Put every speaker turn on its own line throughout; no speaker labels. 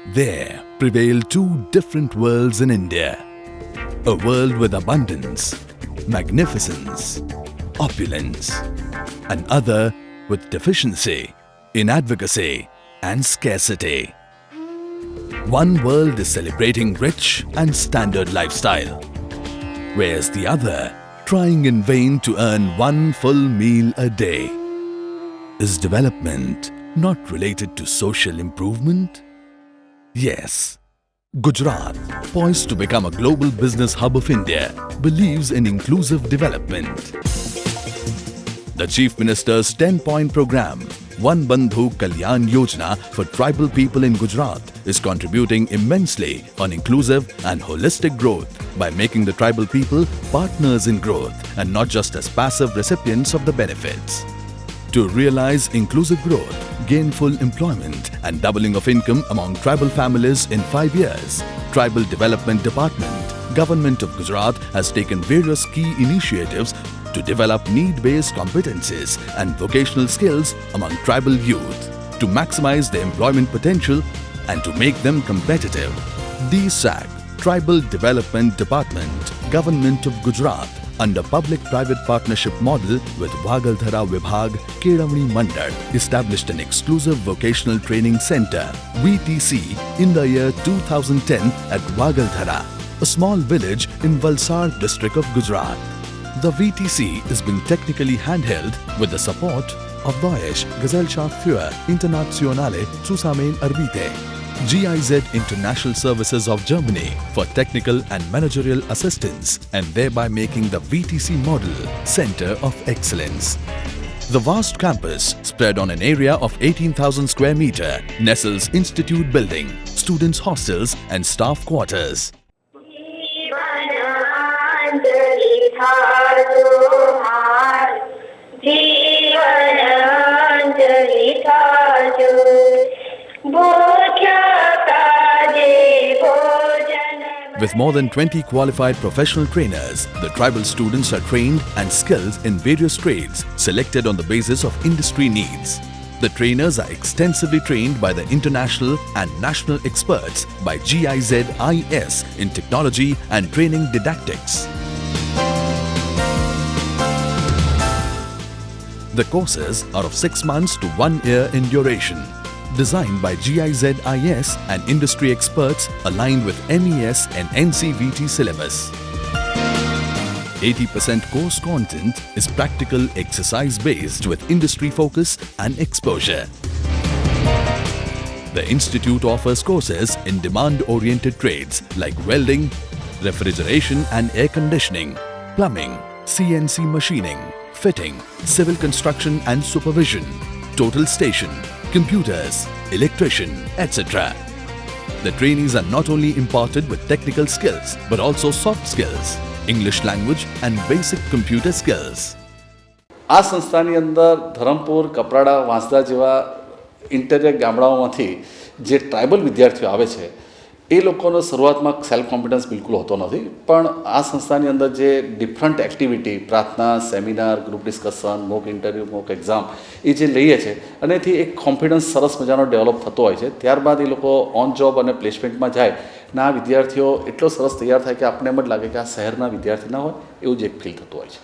There prevail two different worlds in India. A world with abundance, magnificence, opulence. Another with deficiency, inadvocacy and scarcity. One world is celebrating rich and standard lifestyle, whereas the other trying in vain to earn one full meal a day. Is development not related to social improvement? Yes. Gujarat, poised to become a global business hub of India, believes in inclusive development. The Chief Minister's 10-point program, One Bandhu Kalyan Yojana for tribal people in Gujarat, is contributing immensely on inclusive and holistic growth by making the tribal people partners in growth and not just as passive recipients of the benefits. To realize inclusive growth, gainful employment and doubling of income among tribal families in 5 years, Tribal Development Department, Government of Gujarat has taken various key initiatives to develop need-based competencies and vocational skills among tribal youth to maximize their employment potential and to make them competitive. DSAG, Tribal Development Department, Government of Gujarat, under public-private partnership model with Wagalthara Vibhag, Kedamni Mandal, established an exclusive vocational training center, VTC, in the year 2010 at Wagalthara, a small village in Valsad district of Gujarat. The VTC is being technically handheld with the support of Deutsche Gesellschaft für internationale Zusammenarbeit, GIZ International Services of Germany, for technical and managerial assistance and thereby making the VTC model Center of Excellence. The vast campus, spread on an area of 18,000 square meter, nestles Institute Building, students' hostels and staff quarters. With more than 20 qualified professional trainers, the tribal students are trained and skilled in various trades selected on the basis of industry needs. The trainers are extensively trained by the international and national experts by GIZ-IS in technology and training didactics. The courses are of 6 months to 1 year in duration. Designed by GIZ-IS and industry experts aligned with MES and NCVT syllabus. 80% course content is practical exercise-based with industry focus and exposure. The institute offers courses in demand-oriented trades like welding, refrigeration and air conditioning, plumbing, CNC machining, fitting, civil construction and supervision, total station, computers, electrician, etc. The trainees are not only imparted with technical skills but also soft skills, English language and basic computer skills.
આ સંસ્થાની અંદર ધરમપુર, કપરાડા, વાંસદા જેવા interior ગામડાઓમાંથી જે tribal વિદ્યાર્થીઓ આવે છે એ લોકોનો શરૂઆતમાં સેલ્ફ કોન્ફિડન્સ બિલકુલ હોતો નથી, પણ આ સંસ્થાની અંદર જે ડિફરન્ટ એક્ટિવિટી, પ્રાર્થના, seminar, group discussion, mock interview, mock exam એ જે લઈએ છે અને એથી એક કોન્ફિડન્સ સરસ મજાનો ડેવલપ થતો હોય છે. ત્યારબાદ એ લોકો ઓન જોબ અને પ્લેસમેન્ટમાં જાય અને આ વિદ્યાર્થીઓ એટલો સરસ તૈયાર થાય કે આપણને એમ જ લાગે કે આ શહેરના વિદ્યાર્થી ના હોય એવું જ એક ફીલ થતું હોય છે.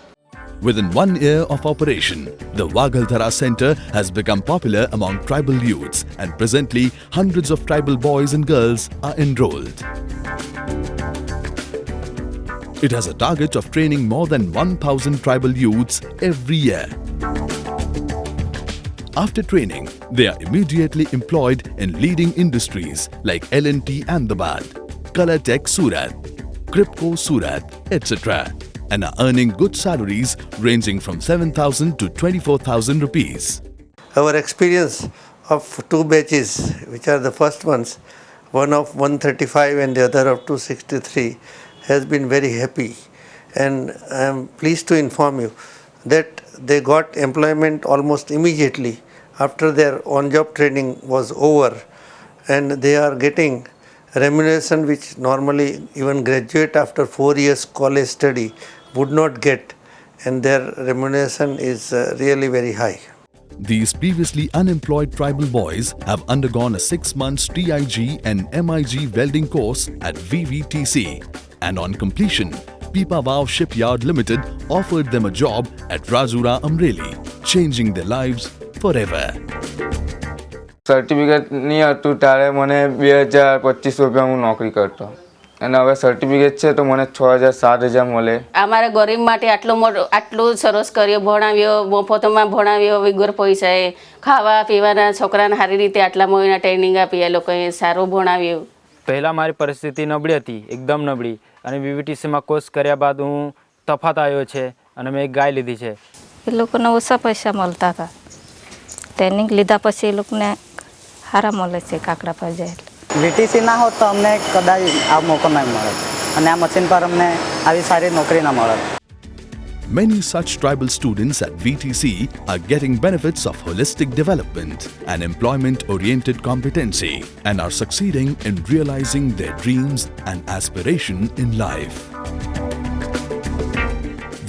Within 1 year of operation, the Wagalthara Center has become popular among tribal youths and presently hundreds of tribal boys and girls are enrolled. It has a target of training more than 1,000 tribal youths every year. After training, they are immediately employed in leading industries like L&T Ahmedabad, Colortech Surat, Kripco Surat, etc. and are earning good salaries ranging from 7,000 to 24,000 rupees.
Our experience of 2 batches, which are the first ones, one of 135 and the other of 263, has been very happy, and I am pleased to inform you that they got employment almost immediately after their on-job training was over, and they are getting remuneration which normally even graduate after 4 years college study would not get, and their remuneration is really very high.
These previously unemployed tribal boys have undergone a 6 months TIG and MIG welding course at VVTC, and on completion, Pipavav Shipyard Limited offered them a job at Rajura Amreli, changing their lives forever.
Certificate નહીં હતું ત્યારે મને 2025 રૂપિયા હું નોકરી કરતો અને હવે સર્ટિફિકેટ છે તો મને 6,000 7,000 મળે.
અમારા ગરીબ માટે આટલું સરસ કર્યો, ભણાવ્યો, મફતમાં ભણાવ્યો, વગર પૈસાએ ખાવા પીવાના, છોકરાને સારી રીતે આટલા મહિના ટ્રેનિંગ આપી, એ લોકોએ સારું ભણાવ્યું.
પહેલાં મારી પરિસ્થિતિ નબળી હતી, એકદમ નબળી, અને વીવીટીસીમાં કોર્સ કર્યા બાદ હું તફાત આવ્યો છે અને મેં એક ગાય લીધી છે.
એ લોકોને ઓછા પૈસા મળતા હતા, ટ્રેનિંગ લીધા પછી એ લોકોને સારા મળે છે કાકડા પર જાય એટલે.
વીટીસી ના હોત તો અમને કદાચ આ મોકો નહીં મળે અને આ મશીન પર અમને આવી સારી નોકરી ના મળે.
Many such tribal students at VTC are getting benefits of holistic development and employment-oriented competency and are succeeding in realizing their dreams and aspiration in life.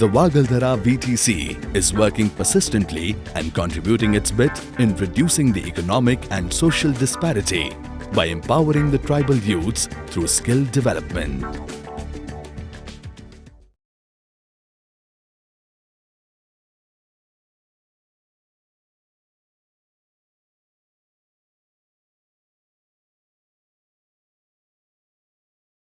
The Wagaldhara VTC is working persistently and contributing its bit in reducing the economic and social disparity by empowering the tribal youths through skill development.